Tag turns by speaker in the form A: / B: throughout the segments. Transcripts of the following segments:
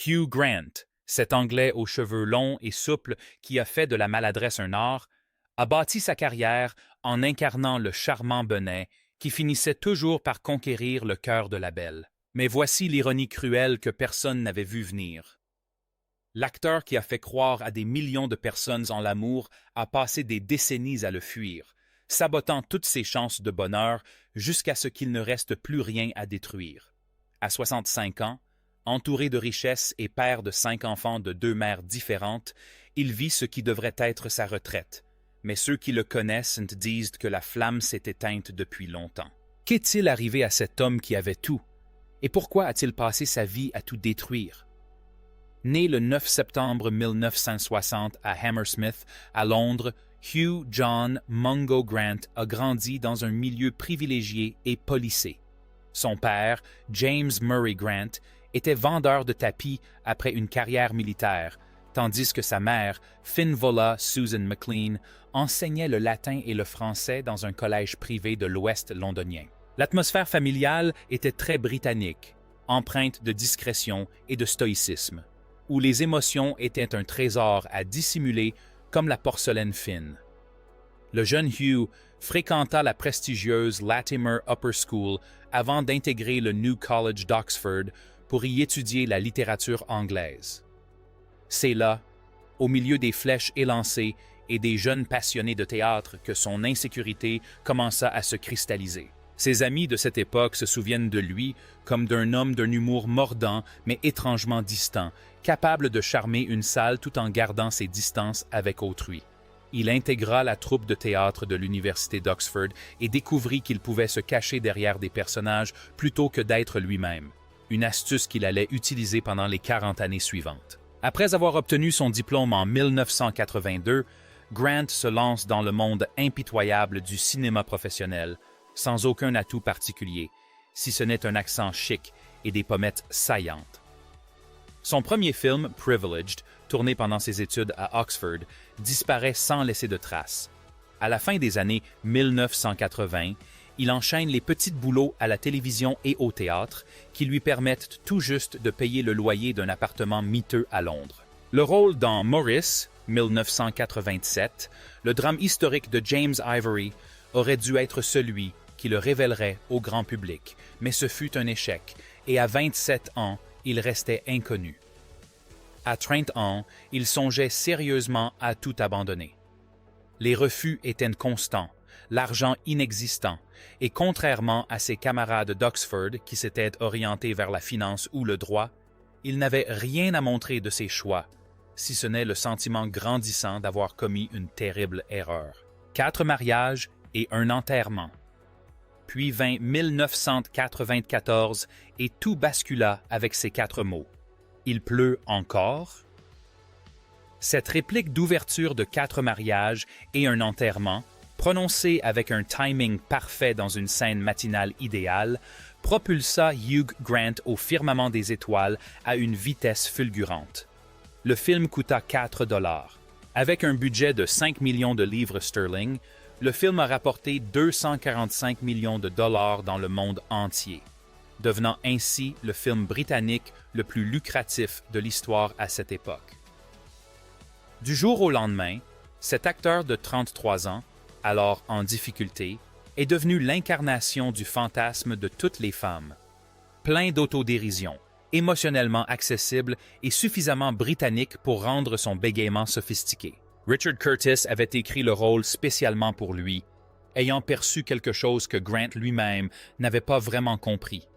A: Hugh Grant, cet Anglais aux cheveux longs et souples qui a fait de la maladresse un art, a bâti sa carrière en incarnant le charmant Benet qui finissait toujours par conquérir le cœur de la belle. Mais voici l'ironie cruelle que personne n'avait vu venir. L'acteur qui a fait croire à des millions de personnes en l'amour a passé des décennies à le fuir, sabotant toutes ses chances de bonheur jusqu'à ce qu'il ne reste plus rien à détruire. À 65 ans, entouré de richesses et père de 5 enfants de 2 mères différentes, il vit ce qui devrait être sa retraite. Mais ceux qui le connaissent disent que la flamme s'est éteinte depuis longtemps. Qu'est-il arrivé à cet homme qui avait tout? Et pourquoi a-t-il passé sa vie à tout détruire? Né le 9 septembre 1960 à Hammersmith, à Londres, Hugh John Mungo Grant a grandi dans un milieu privilégié et policé. Son père, James Murray Grant, était vendeur de tapis après une carrière militaire, tandis que sa mère, Finvola Susan McLean, enseignait le latin et le français dans un collège privé de l'Ouest londonien. L'atmosphère familiale était très britannique, empreinte de discrétion et de stoïcisme, où les émotions étaient un trésor à dissimuler comme la porcelaine fine. Le jeune Hugh fréquenta la prestigieuse Latimer Upper School avant d'intégrer le New College d'Oxford pour y étudier la littérature anglaise. C'est là, au milieu des flèches élancées et des jeunes passionnés de théâtre, que son insécurité commença à se cristalliser. Ses amis de cette époque se souviennent de lui comme d'un homme d'un humour mordant mais étrangement distant, capable de charmer une salle tout en gardant ses distances avec autrui. Il intégra la troupe de théâtre de l'Université d'Oxford et découvrit qu'il pouvait se cacher derrière des personnages plutôt que d'être lui-même, une astuce qu'il allait utiliser pendant les 40 années suivantes. Après avoir obtenu son diplôme en 1982, Grant se lance dans le monde impitoyable du cinéma professionnel, sans aucun atout particulier, si ce n'est un accent chic et des pommettes saillantes. Son premier film, Privileged, tourné pendant ses études à Oxford, disparaît sans laisser de traces. À la fin des années 1980, il enchaîne les petits boulots à la télévision et au théâtre qui lui permettent tout juste de payer le loyer d'un appartement miteux à Londres. Le rôle dans Maurice, 1987, le drame historique de James Ivory, aurait dû être celui qui le révélerait au grand public, mais ce fut un échec, et à 27 ans, il restait inconnu. À 30 ans, il songeait sérieusement à tout abandonner. Les refus étaient constants, l'argent inexistant, et contrairement à ses camarades d'Oxford qui s'étaient orientés vers la finance ou le droit, il n'avait rien à montrer de ses choix, si ce n'est le sentiment grandissant d'avoir commis une terrible erreur. 4 mariages et un enterrement. Puis vint 1994 et tout bascula avec ces 4 mots. Il pleut encore? Cette réplique d'ouverture de 4 mariages et un enterrement, prononcée avec un timing parfait dans une scène matinale idéale, propulsa Hugh Grant au firmament des étoiles à une vitesse fulgurante. Le film coûta 4 $. Avec un budget de 5 millions de livres sterling, le film a rapporté 245 millions de dollars dans le monde entier, devenant ainsi le film britannique le plus lucratif de l'histoire à cette époque. Du jour au lendemain, cet acteur de 33 ans, alors en difficulté, est devenu l'incarnation du fantasme de toutes les femmes. Plein d'autodérision, émotionnellement accessible et suffisamment britannique pour rendre son bégaiement sophistiqué. Richard Curtis avait écrit le rôle spécialement pour lui, ayant perçu quelque chose que Grant lui-même n'avait pas vraiment compris.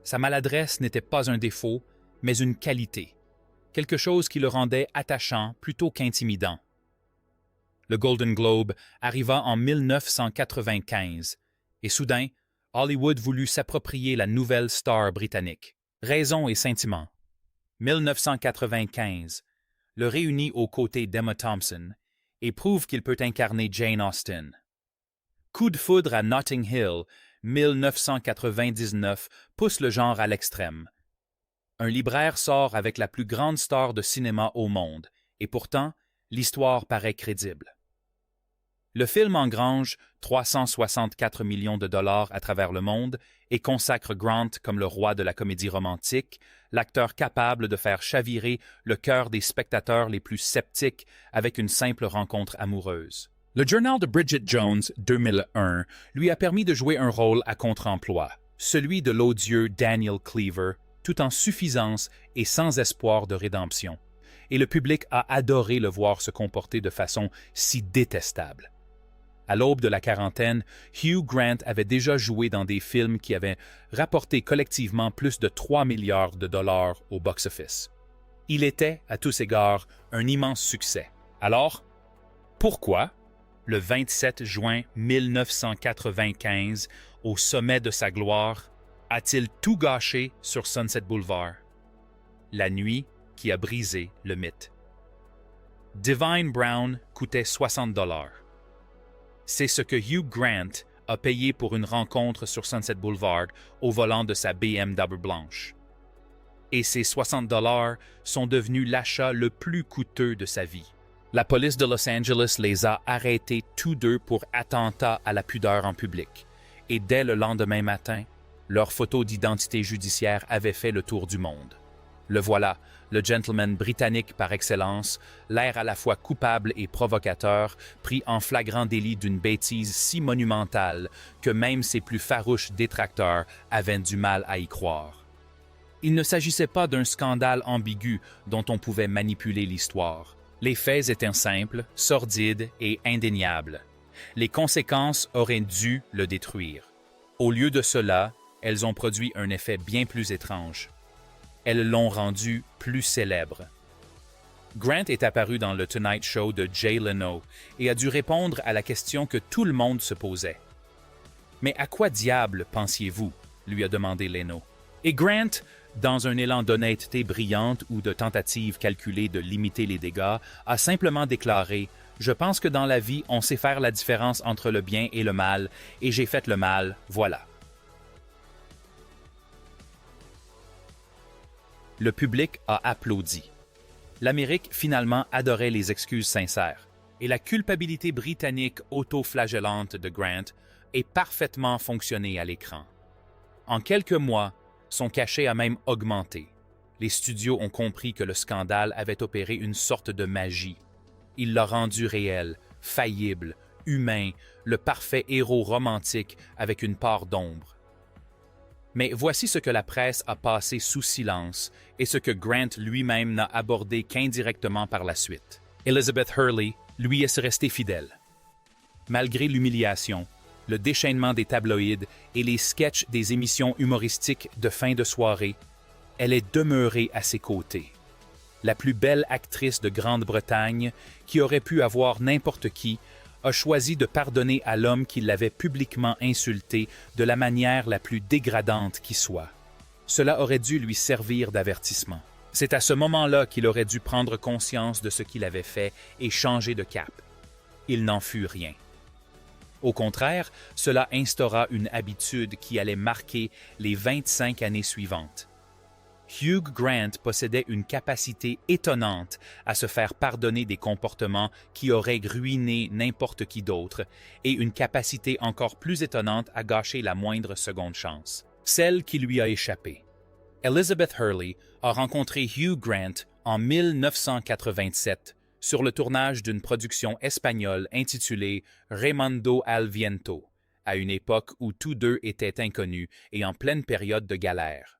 A: Sa maladresse n'était pas un défaut, mais une qualité, quelque chose qui le rendait attachant plutôt qu'intimidant. Le Golden Globe arriva en 1995, et soudain, Hollywood voulut s'approprier la nouvelle star britannique. Raison et sentiment. 1995, le réunit aux côtés d'Emma Thompson et prouve qu'il peut incarner Jane Austen. Coup de foudre à Notting Hill, 1999, pousse le genre à l'extrême. Un libraire sort avec la plus grande star de cinéma au monde, et pourtant, l'histoire paraît crédible. Le film engrange 364 millions de dollars à travers le monde et consacre Grant comme le roi de la comédie romantique, l'acteur capable de faire chavirer le cœur des spectateurs les plus sceptiques avec une simple rencontre amoureuse. Le Journal de Bridget Jones, 2001, lui a permis de jouer un rôle à contre-emploi, celui de l'odieux Daniel Cleaver, tout en suffisance et sans espoir de rédemption. Et le public a adoré le voir se comporter de façon si détestable. À l'aube de la quarantaine, Hugh Grant avait déjà joué dans des films qui avaient rapporté collectivement plus de 3 milliards de dollars au box-office. Il était, à tous égards, un immense succès. Alors, pourquoi, le 27 juin 1995, au sommet de sa gloire, a-t-il tout gâché sur Sunset Boulevard? La nuit qui a brisé le mythe. Divine Brown coûtait 60 $. C'est ce que Hugh Grant a payé pour une rencontre sur Sunset Boulevard au volant de sa BMW blanche. Et ces 60 $ sont devenus l'achat le plus coûteux de sa vie. La police de Los Angeles les a arrêtés tous deux pour attentat à la pudeur en public. Et dès le lendemain matin, leur photo d'identité judiciaire avait fait le tour du monde. Le voilà, le gentleman britannique par excellence, l'air à la fois coupable et provocateur, pris en flagrant délit d'une bêtise si monumentale que même ses plus farouches détracteurs avaient du mal à y croire. Il ne s'agissait pas d'un scandale ambigu dont on pouvait manipuler l'histoire. Les faits étaient simples, sordides et indéniables. Les conséquences auraient dû le détruire. Au lieu de cela, elles ont produit un effet bien plus étrange. Elles l'ont rendu plus célèbre. Grant est apparu dans le Tonight Show de Jay Leno et a dû répondre à la question que tout le monde se posait. « Mais à quoi diable pensiez-vous » lui a demandé Leno. Et Grant, dans un élan d'honnêteté brillante ou de tentative calculée de limiter les dégâts, a simplement déclaré « Je pense que dans la vie, on sait faire la différence entre le bien et le mal, et j'ai fait le mal, voilà. » Le public a applaudi. L'Amérique finalement adorait les excuses sincères, et la culpabilité britannique auto-flagellante de Grant est parfaitement fonctionnée à l'écran. En quelques mois, son cachet a même augmenté. Les studios ont compris que le scandale avait opéré une sorte de magie. Il l'a rendu réel, faillible, humain, le parfait héros romantique avec une part d'ombre. Mais voici ce que la presse a passé sous silence et ce que Grant lui-même n'a abordé qu'indirectement par la suite. Elizabeth Hurley lui est restée fidèle. Malgré l'humiliation, le déchaînement des tabloïds et les sketchs des émissions humoristiques de fin de soirée, elle est demeurée à ses côtés. La plus belle actrice de Grande-Bretagne, qui aurait pu avoir n'importe qui, a choisi de pardonner à l'homme qui l'avait publiquement insulté de la manière la plus dégradante qui soit. Cela aurait dû lui servir d'avertissement. C'est à ce moment-là qu'il aurait dû prendre conscience de ce qu'il avait fait et changer de cap. Il n'en fut rien. Au contraire, cela instaura une habitude qui allait marquer les 25 années suivantes. Hugh Grant possédait une capacité étonnante à se faire pardonner des comportements qui auraient ruiné n'importe qui d'autre et une capacité encore plus étonnante à gâcher la moindre seconde chance, celle qui lui a échappé. Elizabeth Hurley a rencontré Hugh Grant en 1987 sur le tournage d'une production espagnole intitulée Remando al Viento, à une époque où tous deux étaient inconnus et en pleine période de galère.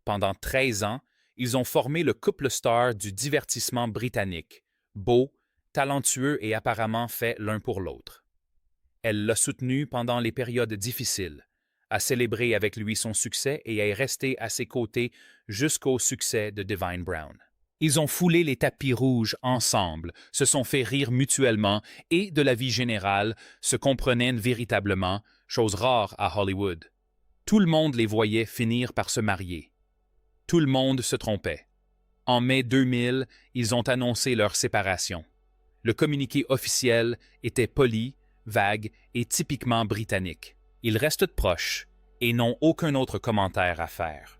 A: Pendant 13 ans, ils ont formé le couple star du divertissement britannique, beau, talentueux et apparemment fait l'un pour l'autre. Elle l'a soutenu pendant les périodes difficiles, a célébré avec lui son succès et est restée à ses côtés jusqu'au succès de Divine Brown. Ils ont foulé les tapis rouges ensemble, se sont fait rire mutuellement et, de la vie générale, se comprenaient véritablement, chose rare à Hollywood. Tout le monde les voyait finir par se marier. Tout le monde se trompait. En mai 2000, ils ont annoncé leur séparation. Le communiqué officiel était poli, vague et typiquement britannique. Ils restent proches et n'ont aucun autre commentaire à faire.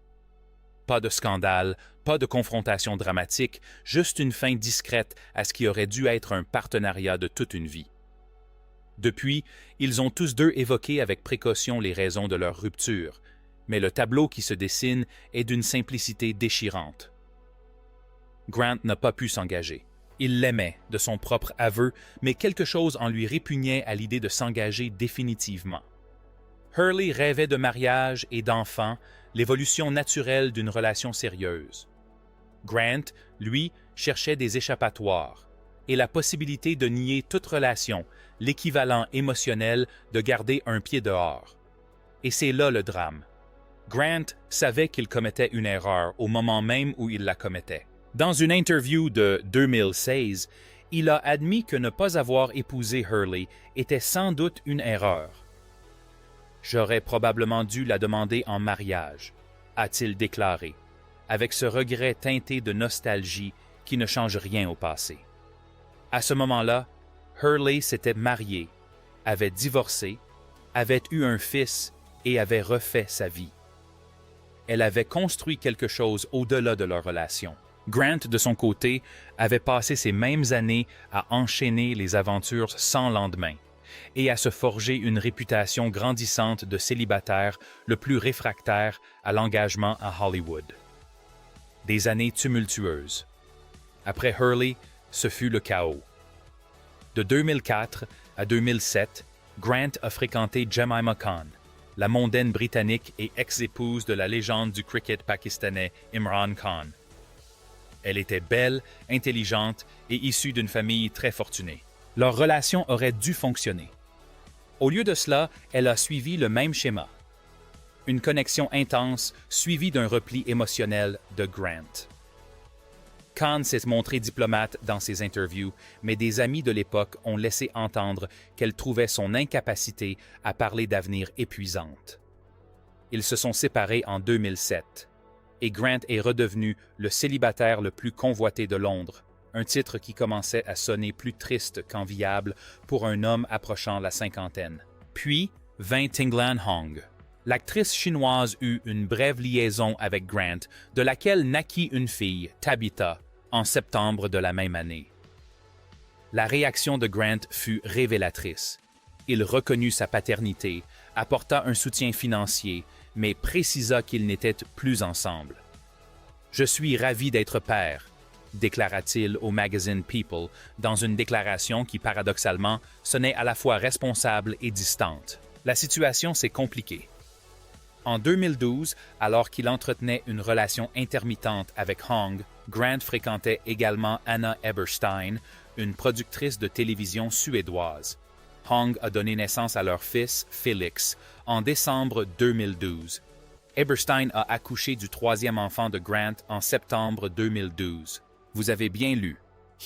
A: Pas de scandale, pas de confrontation dramatique, juste une fin discrète à ce qui aurait dû être un partenariat de toute une vie. Depuis, ils ont tous deux évoqué avec précaution les raisons de leur rupture, mais le tableau qui se dessine est d'une simplicité déchirante. Grant n'a pas pu s'engager. Il l'aimait, de son propre aveu, mais quelque chose en lui répugnait à l'idée de s'engager définitivement. Hurley rêvait de mariage et d'enfants, l'évolution naturelle d'une relation sérieuse. Grant, lui, cherchait des échappatoires et la possibilité de nier toute relation, l'équivalent émotionnel de garder un pied dehors. Et c'est là le drame. Grant savait qu'il commettait une erreur au moment même où il la commettait. Dans une interview de 2016, il a admis que ne pas avoir épousé Hurley était sans doute une erreur. « J'aurais probablement dû la demander en mariage », a-t-il déclaré, avec ce regret teinté de nostalgie qui ne change rien au passé. À ce moment-là, Hurley s'était marié, avait divorcé, avait eu un fils et avait refait sa vie. Elle avait construit quelque chose au-delà de leur relation. Grant, de son côté, avait passé ces mêmes années à enchaîner les aventures sans lendemain et à se forger une réputation grandissante de célibataire le plus réfractaire à l'engagement à Hollywood. Des années tumultueuses. Après Hurley, ce fut le chaos. De 2004 à 2007, Grant a fréquenté Jemima Khan, la mondaine britannique et ex-épouse de la légende du cricket pakistanais Imran Khan. Elle était belle, intelligente et issue d'une famille très fortunée. Leur relation aurait dû fonctionner. Au lieu de cela, elle a suivi le même schéma. Une connexion intense suivie d'un repli émotionnel de Grant. Khan s'est montré diplomate dans ses interviews, mais des amis de l'époque ont laissé entendre qu'elle trouvait son incapacité à parler d'avenir épuisante. Ils se sont séparés en 2007, et Grant est redevenu le célibataire le plus convoité de Londres, un titre qui commençait à sonner plus triste qu'enviable pour un homme approchant la cinquantaine. Puis vint Tinglan Hong. L'actrice chinoise eut une brève liaison avec Grant, de laquelle naquit une fille, Tabitha, en septembre de la même année. La réaction de Grant fut révélatrice. Il reconnut sa paternité, apporta un soutien financier, mais précisa qu'ils n'étaient plus ensemble. « Je suis ravi d'être père », déclara-t-il au magazine People dans une déclaration qui, paradoxalement, sonnait à la fois responsable et distante. La situation s'est compliquée. En 2012, alors qu'il entretenait une relation intermittente avec Hong, Grant fréquentait également Anna Eberstein, une productrice de télévision suédoise. Hong a donné naissance à leur fils, Felix, en décembre 2012. Eberstein a accouché du troisième enfant de Grant en septembre 2012. Vous avez bien lu.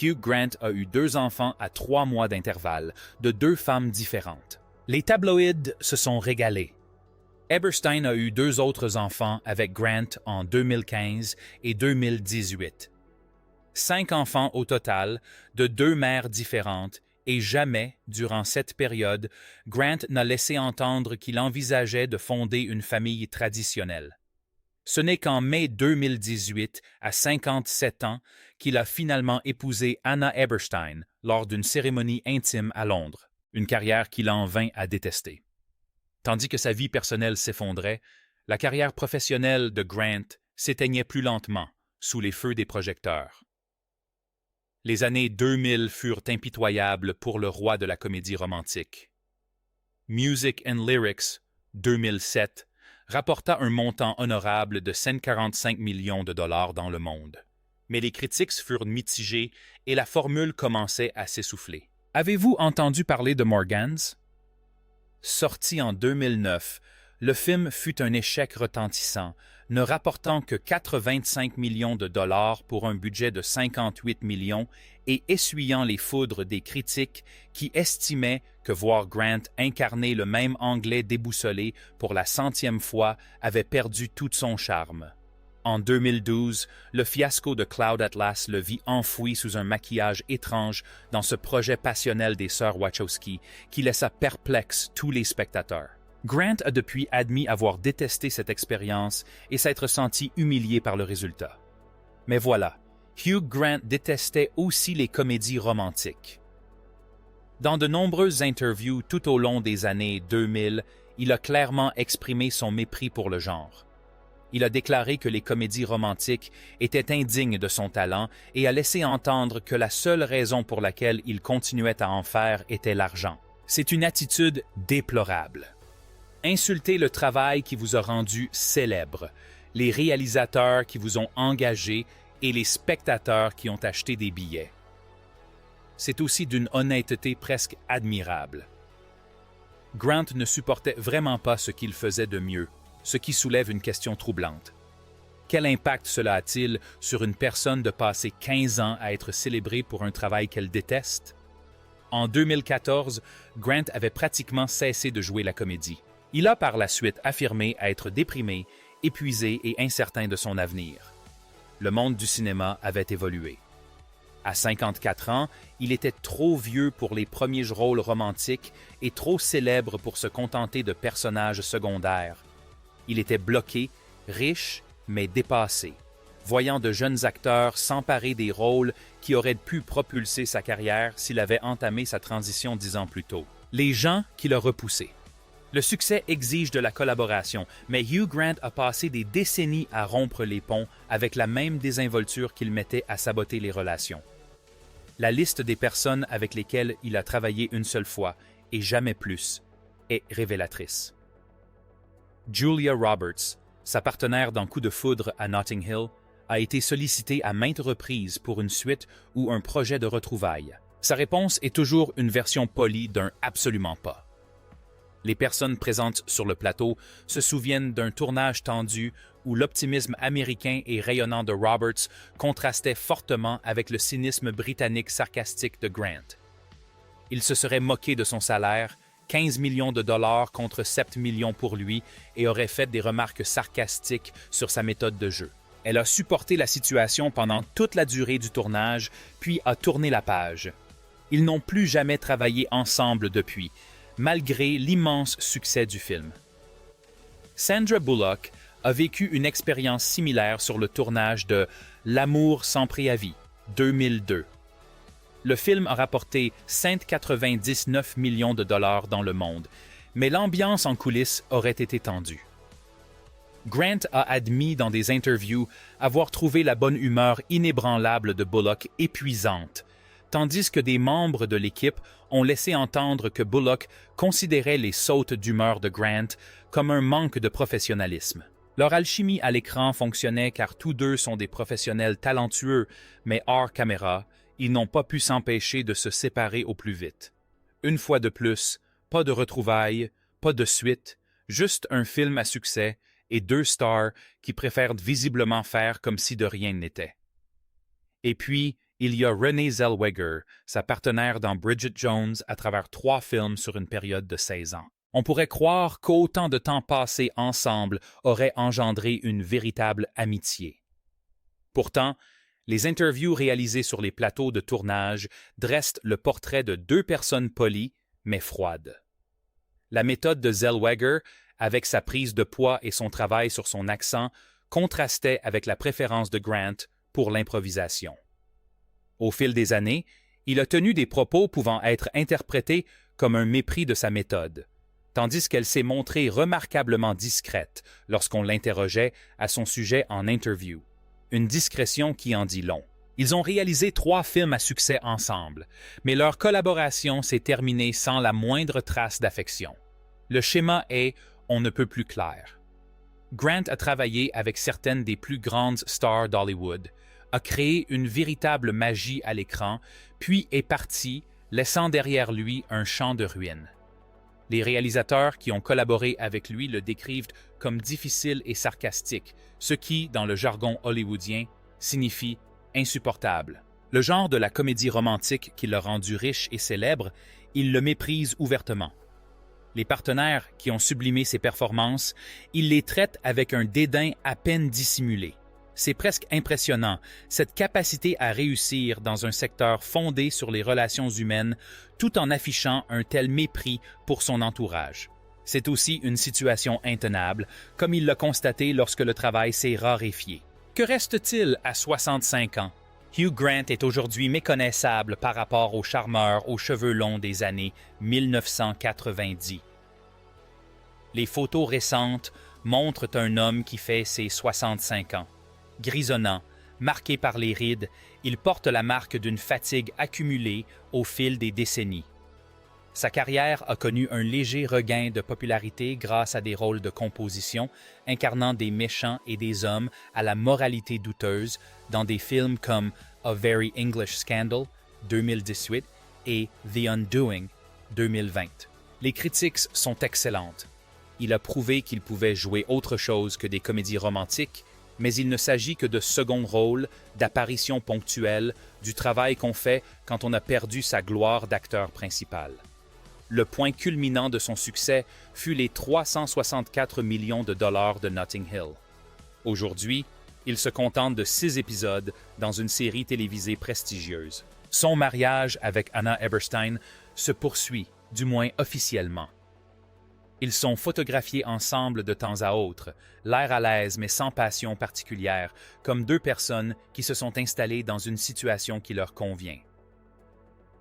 A: Hugh Grant a eu 2 enfants à 3 mois d'intervalle, de 2 femmes différentes. Les tabloïds se sont régalés. Eberstein a eu 2 autres enfants avec Grant en 2015 et 2018. 5 enfants au total, de 2 mères différentes, et jamais, durant cette période, Grant n'a laissé entendre qu'il envisageait de fonder une famille traditionnelle. Ce n'est qu'en mai 2018, à 57 ans, qu'il a finalement épousé Anna Eberstein lors d'une cérémonie intime à Londres, une carrière qu'il en vint à détester. Tandis que sa vie personnelle s'effondrait, la carrière professionnelle de Grant s'éteignait plus lentement sous les feux des projecteurs. Les années 2000 furent impitoyables pour le roi de la comédie romantique. Music and Lyrics, 2007, rapporta un montant honorable de 145 millions de dollars dans le monde. Mais les critiques furent mitigées et la formule commençait à s'essouffler. Avez-vous entendu parler de Morgans? Sorti en 2009, le film fut un échec retentissant, ne rapportant que 4,25 millions de dollars pour un budget de 58 millions et essuyant les foudres des critiques qui estimaient que voir Grant incarner le même Anglais déboussolé pour la 100e fois avait perdu tout son charme. En 2012, le fiasco de Cloud Atlas le vit enfoui sous un maquillage étrange dans ce projet passionnel des sœurs Wachowski qui laissa perplexes tous les spectateurs. Grant a depuis admis avoir détesté cette expérience et s'être senti humilié par le résultat. Mais voilà, Hugh Grant détestait aussi les comédies romantiques. Dans de nombreuses interviews tout au long des années 2000, il a clairement exprimé son mépris pour le genre. Il a déclaré que les comédies romantiques étaient indignes de son talent et a laissé entendre que la seule raison pour laquelle il continuait à en faire était l'argent. C'est une attitude déplorable. Insultez le travail qui vous a rendu célèbre, les réalisateurs qui vous ont engagé et les spectateurs qui ont acheté des billets. C'est aussi d'une honnêteté presque admirable. Grant ne supportait vraiment pas ce qu'il faisait de mieux, ce qui soulève une question troublante. Quel impact cela a-t-il sur une personne de passer 15 ans à être célébrée pour un travail qu'elle déteste? En 2014, Grant avait pratiquement cessé de jouer la comédie. Il a par la suite affirmé être déprimé, épuisé et incertain de son avenir. Le monde du cinéma avait évolué. À 54 ans, il était trop vieux pour les premiers rôles romantiques et trop célèbre pour se contenter de personnages secondaires. Il était bloqué, riche, mais dépassé, voyant de jeunes acteurs s'emparer des rôles qui auraient pu propulser sa carrière s'il avait entamé sa transition 10 ans plus tôt. Les gens qui l'ont repoussé. Le succès exige de la collaboration, mais Hugh Grant a passé des décennies à rompre les ponts avec la même désinvolture qu'il mettait à saboter les relations. La liste des personnes avec lesquelles il a travaillé une seule fois, et jamais plus, est révélatrice. Julia Roberts, sa partenaire dans Coup de foudre à Notting Hill, a été sollicitée à maintes reprises pour une suite ou un projet de retrouvailles. Sa réponse est toujours une version polie d'un « absolument pas ». Les personnes présentes sur le plateau se souviennent d'un tournage tendu où l'optimisme américain et rayonnant de Roberts contrastait fortement avec le cynisme britannique sarcastique de Grant. Il se serait moqué de son salaire, 15 millions de dollars contre 7 millions pour lui, et aurait fait des remarques sarcastiques sur sa méthode de jeu. Elle a supporté la situation pendant toute la durée du tournage, puis a tourné la page. Ils n'ont plus jamais travaillé ensemble depuis, malgré l'immense succès du film. Sandra Bullock a vécu une expérience similaire sur le tournage de L'amour sans préavis, 2002. Le film a rapporté 199 millions de dollars dans le monde, mais l'ambiance en coulisses aurait été tendue. Grant a admis dans des interviews avoir trouvé la bonne humeur inébranlable de Bullock épuisante, tandis que des membres de l'équipe ont laissé entendre que Bullock considérait les sautes d'humeur de Grant comme un manque de professionnalisme. Leur alchimie à l'écran fonctionnait car tous deux sont des professionnels talentueux, mais hors caméra, ils n'ont pas pu s'empêcher de se séparer au plus vite. Une fois de plus, pas de retrouvailles, pas de suite, juste un film à succès et deux stars qui préfèrent visiblement faire comme si de rien n'était. Et puis, il y a Renée Zellweger, sa partenaire dans Bridget Jones à travers 3 films sur une période de 16 ans. On pourrait croire qu'autant de temps passé ensemble aurait engendré une véritable amitié. Pourtant, les interviews réalisées sur les plateaux de tournage dressent le portrait de 2 personnes polies, mais froides. La méthode de Zellweger, avec sa prise de poids et son travail sur son accent, contrastait avec la préférence de Grant pour l'improvisation. Au fil des années, il a tenu des propos pouvant être interprétés comme un mépris de sa méthode, tandis qu'elle s'est montrée remarquablement discrète lorsqu'on l'interrogeait à son sujet en interview. Une discrétion qui en dit long. Ils ont réalisé 3 films à succès ensemble, mais leur collaboration s'est terminée sans la moindre trace d'affection. Le schéma est « on ne peut plus clair ». Grant a travaillé avec certaines des plus grandes stars d'Hollywood, a créé une véritable magie à l'écran, puis est parti, laissant derrière lui un champ de ruines. Les réalisateurs qui ont collaboré avec lui le décrivent comme difficile et sarcastique, ce qui, dans le jargon hollywoodien, signifie insupportable. Le genre de la comédie romantique qui l'a rendu riche et célèbre, il le méprise ouvertement. Les partenaires qui ont sublimé ses performances, il les traite avec un dédain à peine dissimulé. C'est presque impressionnant, cette capacité à réussir dans un secteur fondé sur les relations humaines tout en affichant un tel mépris pour son entourage. C'est aussi une situation intenable, comme il l'a constaté lorsque le travail s'est raréfié. Que reste-t-il à 65 ans? Hugh Grant est aujourd'hui méconnaissable par rapport au charmeur aux cheveux longs des années 1990. Les photos récentes montrent un homme qui fait ses 65 ans. Grisonnant, marqué par les rides, il porte la marque d'une fatigue accumulée au fil des décennies. Sa carrière a connu un léger regain de popularité grâce à des rôles de composition incarnant des méchants et des hommes à la moralité douteuse dans des films comme A Very English Scandal 2018 et The Undoing 2020. Les critiques sont excellentes. Il a prouvé qu'il pouvait jouer autre chose que des comédies romantiques, mais il ne s'agit que de second rôle, d'apparitions ponctuelles, du travail qu'on fait quand on a perdu sa gloire d'acteur principal. Le point culminant de son succès fut les 364 millions de dollars de Notting Hill. Aujourd'hui, il se contente de 6 épisodes dans une série télévisée prestigieuse. Son mariage avec Anna Eberstein se poursuit, du moins officiellement. Ils sont photographiés ensemble de temps à autre, l'air à l'aise mais sans passion particulière, comme deux personnes qui se sont installées dans une situation qui leur convient.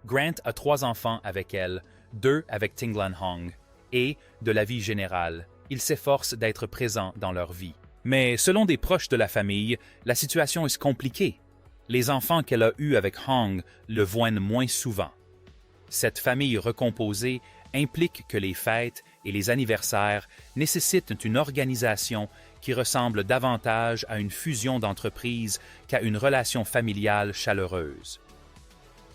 A: Grant a 3 enfants avec elle, 2 avec Tinglan Hong, et, de la vie générale, il s'efforce d'être présent dans leur vie. Mais selon des proches de la famille, la situation est compliquée. Les enfants qu'elle a eus avec Hong le voient moins souvent. Cette famille recomposée implique que les fêtes et les anniversaires nécessitent une organisation qui ressemble davantage à une fusion d'entreprises qu'à une relation familiale chaleureuse.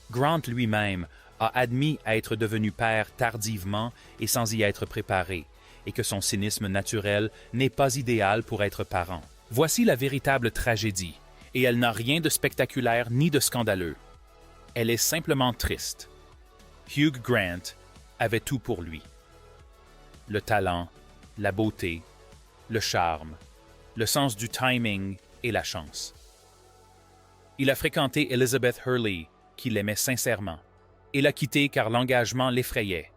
A: Grant lui-même a admis être devenu père tardivement et sans y être préparé, et que son cynisme naturel n'est pas idéal pour être parent. Voici la véritable tragédie, et elle n'a rien de spectaculaire ni de scandaleux. Elle est simplement triste. Hugh Grant avait tout pour lui. Le talent, la beauté, le charme, le sens du timing et la chance. Il a fréquenté Elizabeth Hurley, qui l'aimait sincèrement, et l'a quitté car l'engagement l'effrayait.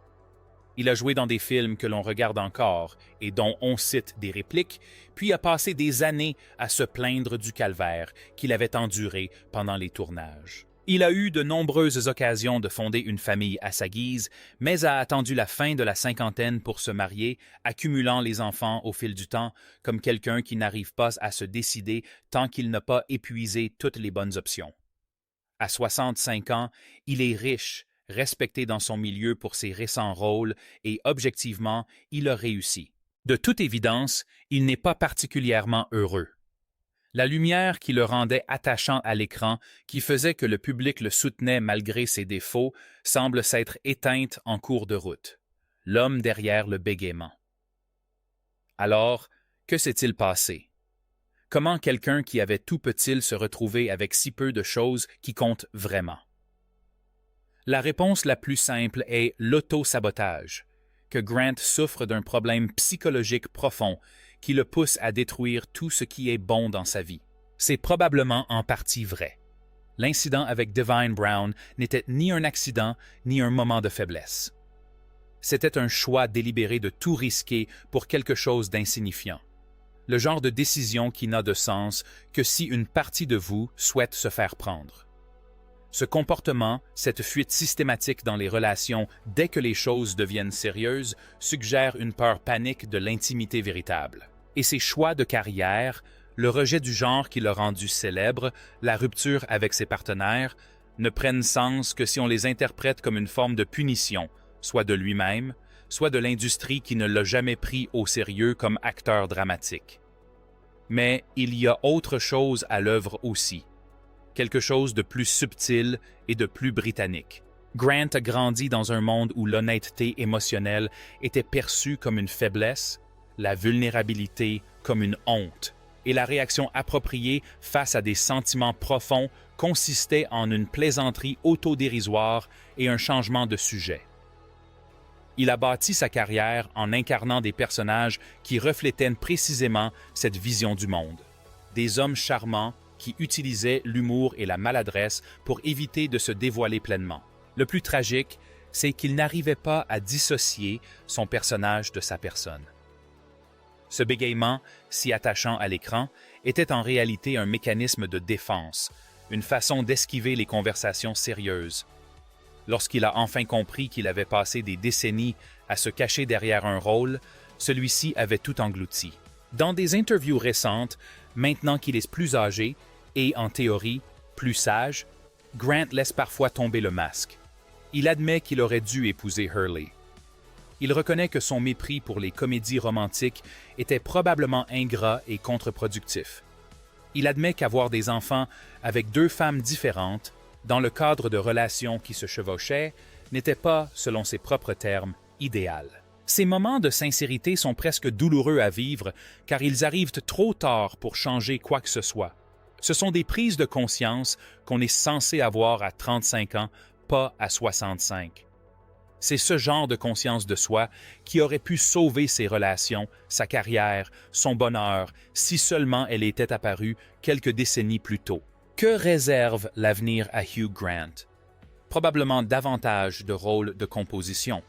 A: Il a joué dans des films que l'on regarde encore et dont on cite des répliques, puis a passé des années à se plaindre du calvaire qu'il avait enduré pendant les tournages. Il a eu de nombreuses occasions de fonder une famille à sa guise, mais a attendu la fin de la cinquantaine pour se marier, accumulant les enfants au fil du temps, comme quelqu'un qui n'arrive pas à se décider tant qu'il n'a pas épuisé toutes les bonnes options. À 65 ans, il est riche, respecté dans son milieu pour ses récents rôles et, objectivement, il a réussi. De toute évidence, il n'est pas particulièrement heureux. La lumière qui le rendait attachant à l'écran, qui faisait que le public le soutenait malgré ses défauts, semble s'être éteinte en cours de route. L'homme derrière le bégaiement. Alors, que s'est-il passé? Comment quelqu'un qui avait tout peut-il se retrouver avec si peu de choses qui comptent vraiment? La réponse la plus simple est l'auto-sabotage, que Grant souffre d'un problème psychologique profond qui le pousse à détruire tout ce qui est bon dans sa vie. C'est probablement en partie vrai. L'incident avec Divine Brown n'était ni un accident ni un moment de faiblesse. C'était un choix délibéré de tout risquer pour quelque chose d'insignifiant. Le genre de décision qui n'a de sens que si une partie de vous souhaite se faire prendre. Ce comportement, cette fuite systématique dans les relations dès que les choses deviennent sérieuses, suggère une peur panique de l'intimité véritable. Et ses choix de carrière, le rejet du genre qui l'a rendu célèbre, la rupture avec ses partenaires, ne prennent sens que si on les interprète comme une forme de punition, soit de lui-même, soit de l'industrie qui ne l'a jamais pris au sérieux comme acteur dramatique. Mais il y a autre chose à l'œuvre aussi. Quelque chose de plus subtil et de plus britannique. Grant a grandi dans un monde où l'honnêteté émotionnelle était perçue comme une faiblesse, la vulnérabilité comme une honte, et la réaction appropriée face à des sentiments profonds consistait en une plaisanterie autodérisoire et un changement de sujet. Il a bâti sa carrière en incarnant des personnages qui reflétaient précisément cette vision du monde. Des hommes charmants qui utilisait l'humour et la maladresse pour éviter de se dévoiler pleinement. Le plus tragique, c'est qu'il n'arrivait pas à dissocier son personnage de sa personne. Ce bégaiement, si attachant à l'écran, était en réalité un mécanisme de défense, une façon d'esquiver les conversations sérieuses. Lorsqu'il a enfin compris qu'il avait passé des décennies à se cacher derrière un rôle, celui-ci avait tout englouti. Dans des interviews récentes, maintenant qu'il est plus âgé et, en théorie, plus sage, Grant laisse parfois tomber le masque. Il admet qu'il aurait dû épouser Hurley. Il reconnaît que son mépris pour les comédies romantiques était probablement ingrat et contre-productif. Il admet qu'avoir des enfants avec deux femmes différentes, dans le cadre de relations qui se chevauchaient, n'était pas, selon ses propres termes, idéal. Ces moments de sincérité sont presque douloureux à vivre car ils arrivent trop tard pour changer quoi que ce soit. Ce sont des prises de conscience qu'on est censé avoir à 35 ans, pas à 65. C'est ce genre de conscience de soi qui aurait pu sauver ses relations, sa carrière, son bonheur, si seulement elle était apparue quelques décennies plus tôt. Que réserve l'avenir à Hugh Grant? Probablement davantage de rôles de composition.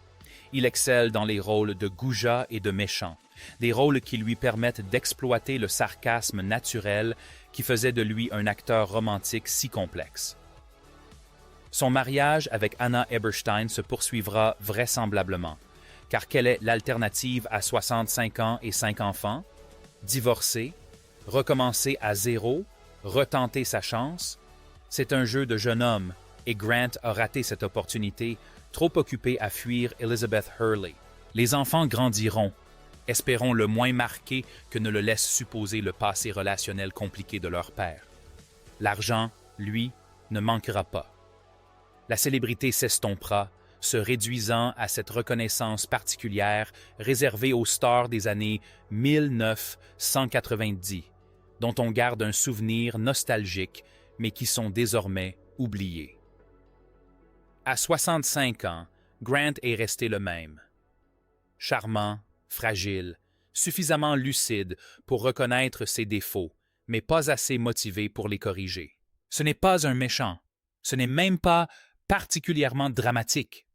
A: Il excelle dans les rôles de goujat et de méchant, des rôles qui lui permettent d'exploiter le sarcasme naturel qui faisait de lui un acteur romantique si complexe. Son mariage avec Anna Eberstein se poursuivra vraisemblablement, car quelle est l'alternative à 65 ans et 5 enfants? Divorcer, recommencer à zéro, retenter sa chance? C'est un jeu de jeune homme, et Grant a raté cette opportunité, trop occupé à fuir Elizabeth Hurley. Les enfants grandiront, espérons le moins marqué que ne le laisse supposer le passé relationnel compliqué de leur père. L'argent, lui, ne manquera pas. La célébrité s'estompera, se réduisant à cette reconnaissance particulière réservée aux stars des années 1990, dont on garde un souvenir nostalgique, mais qui sont désormais oubliés. À 65 ans, Grant est resté le même. Charmant, fragile, suffisamment lucide pour reconnaître ses défauts, mais pas assez motivé pour les corriger. Ce n'est pas un méchant, ce n'est même pas particulièrement dramatique.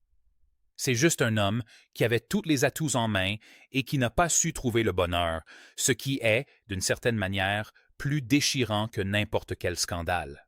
A: C'est juste un homme qui avait tous les atouts en main et qui n'a pas su trouver le bonheur, ce qui est, d'une certaine manière, plus déchirant que n'importe quel scandale.